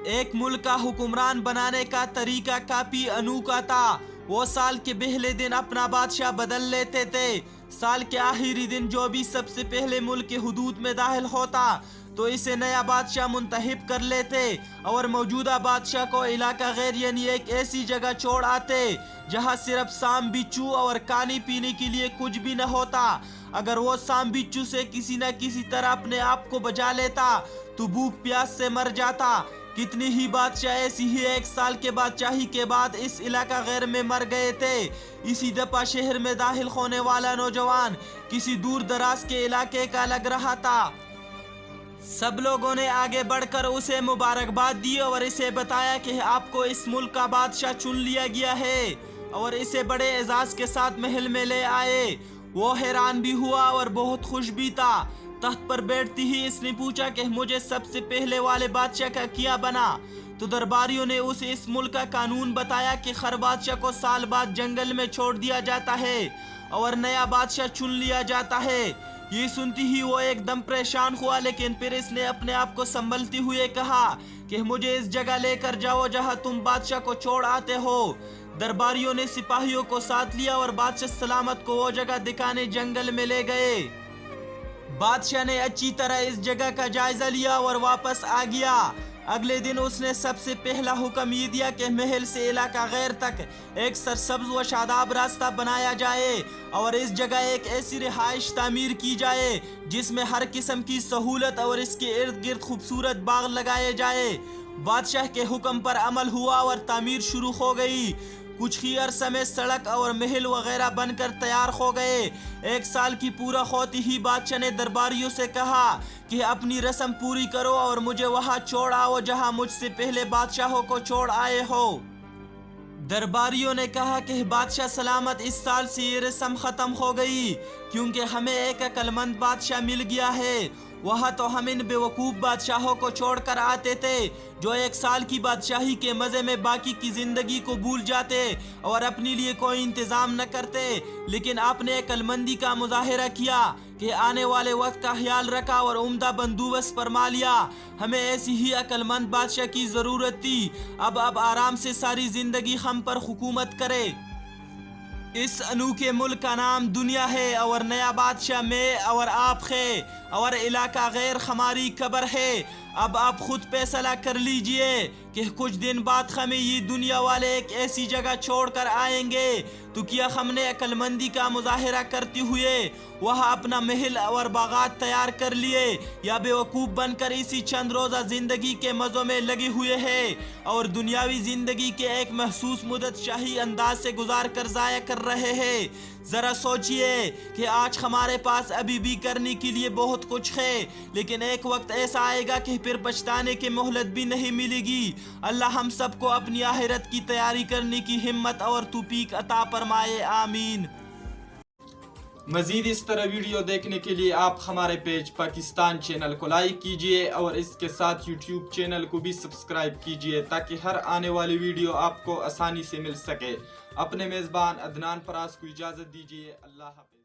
ایک ملک کا حکمران بنانے کا طریقہ کافی انوکھا تھا۔ وہ سال کے پہلے دن اپنا بادشاہ بدل لیتے تھے۔ سال کے آخری دن جو بھی سب سے پہلے ملک کے حدود میں داخل ہوتا تو اسے نیا بادشاہ منتخب کر لیتے اور موجودہ بادشاہ کو علاقہ غیر یعنی ایک ایسی جگہ چھوڑ آتے جہاں صرف سام بچھو اور کھانے پینے کے لیے کچھ بھی نہ ہوتا۔ اگر وہ سام بچھو سے کسی نہ کسی طرح اپنے آپ کو بچا لیتا تو بھوک پیاس سے مر جاتا۔ کتنی ہی بادشاہ ایسی ہی 1 سال کے بادشاہی کے بعد اس علاقہ غیر میں مر گئے تھے۔ اسی دفعہ شہر میں داخل ہونے والا نوجوان کسی دور دراز کے علاقے کا لگ رہا تھا۔ سب لوگوں نے آگے بڑھ کر اسے مبارکباد دی اور اسے بتایا کہ آپ کو اس ملک کا بادشاہ چن لیا گیا ہے اور اسے بڑے اعزاز کے ساتھ محل میں لے آئے۔ وہ حیران بھی ہوا اور بہت خوش بھی تھا۔ تخت پر بیٹھتی ہی اس نے پوچھا کہ مجھے سب سے پہلے والے بادشاہ کا کیا بنا؟ تو درباریوں نے اسے اس ملک کا قانون بتایا کہ ہر بادشاہ کو سال بعد جنگل میں چھوڑ دیا جاتا ہے اور نیا بادشاہ چن لیا جاتا ہے۔ یہ سنتی ہی وہ ایک دم پریشان ہوا، لیکن پھر اس نے اپنے آپ کو سنبھلتے ہوئے کہا کہ مجھے اس جگہ لے کر جاؤ جہاں تم بادشاہ کو چھوڑ آتے ہو۔ درباریوں نے سپاہیوں کو ساتھ لیا اور بادشاہ سلامت کو وہ جگہ دکھانے جنگل میں لے گئے۔ بادشاہ نے اچھی طرح اس جگہ کا جائزہ لیا اور واپس آ گیا۔ اگلے دن اس نے سب سے پہلا حکم یہ دیا کہ محل سے علاقہ غیر تک ایک سرسبز و شاداب راستہ بنایا جائے اور اس جگہ ایک ایسی رہائش تعمیر کی جائے جس میں ہر قسم کی سہولت اور اس کے ارد گرد خوبصورت باغ لگائے جائے۔ بادشاہ کے حکم پر عمل ہوا اور تعمیر شروع ہو گئی۔ کچھ ہی عرصہ میں سڑک اور محل وغیرہ بن کر تیار ہو گئے۔ 1 سال کی پورا ہوتی ہی بادشاہ نے درباریوں سے کہا کہ اپنی رسم پوری کرو اور مجھے وہاں چھوڑ آؤ جہاں مجھ سے پہلے بادشاہوں کو چھوڑ آئے ہو۔ درباریوں نے کہا کہ بادشاہ سلامت، اس سال سے یہ رسم ختم ہو گئی کیونکہ ہمیں ایک عقل مند بادشاہ مل گیا ہے۔ وہاں تو ہم ان بیوقوف بادشاہوں کو چھوڑ کر آتے تھے جو 1 سال کی بادشاہی کے مزے میں باقی کی زندگی کو بھول جاتے اور اپنے لیے کوئی انتظام نہ کرتے، لیکن آپ نے عقل مندی کا مظاہرہ کیا کہ آنے والے وقت کا خیال رکھا اور عمدہ بندوبست فرما لیا۔ ہمیں ایسی ہی عقل مند بادشاہ کی ضرورت تھی۔ اب آرام سے ساری زندگی ہم پر حکومت کرے۔ اس انوکھے ملک کا نام دنیا ہے اور نیا بادشاہ میں اور آپ ہے اور علاقہ غیر ہماری خبر ہے۔ اب آپ خود فیصلہ کر لیجئے کہ کچھ دن بعد ہمیں یہ دنیا والے ایک ایسی جگہ چھوڑ کر آئیں گے تو کیا ہم نے عقل مندی کا مظاہرہ کرتے ہوئے وہاں اپنا محل اور باغات تیار کر لیے، یا بیوقوف بن کر اسی چند روزہ زندگی کے مزوں میں لگے ہوئے ہیں اور دنیاوی زندگی کے ایک محسوس مدت شاہی انداز سے گزار کر ضائع کر رہے ہیں؟ ذرا سوچئے کہ آج ہمارے پاس ابھی بھی کرنے کے لیے بہت کچھ ہے، لیکن ایک وقت ایسا آئے گا کہ پھر پچھتانے کی مہلت بھی نہیں ملے گی۔ اللہ ہم سب کو اپنی آخرت کی تیاری کرنے کی ہمت اور توفیق عطا فرمائے، آمین۔ مزید اس طرح ویڈیو دیکھنے کے لیے آپ ہمارے پیج پاکستان چینل کو لائک کیجئے اور اس کے ساتھ یوٹیوب چینل کو بھی سبسکرائب کیجئے تاکہ ہر آنے والی ویڈیو آپ کو آسانی سے مل سکے۔ اپنے میزبان عدنان فراز کو اجازت دیجئے۔ اللہ حافظ۔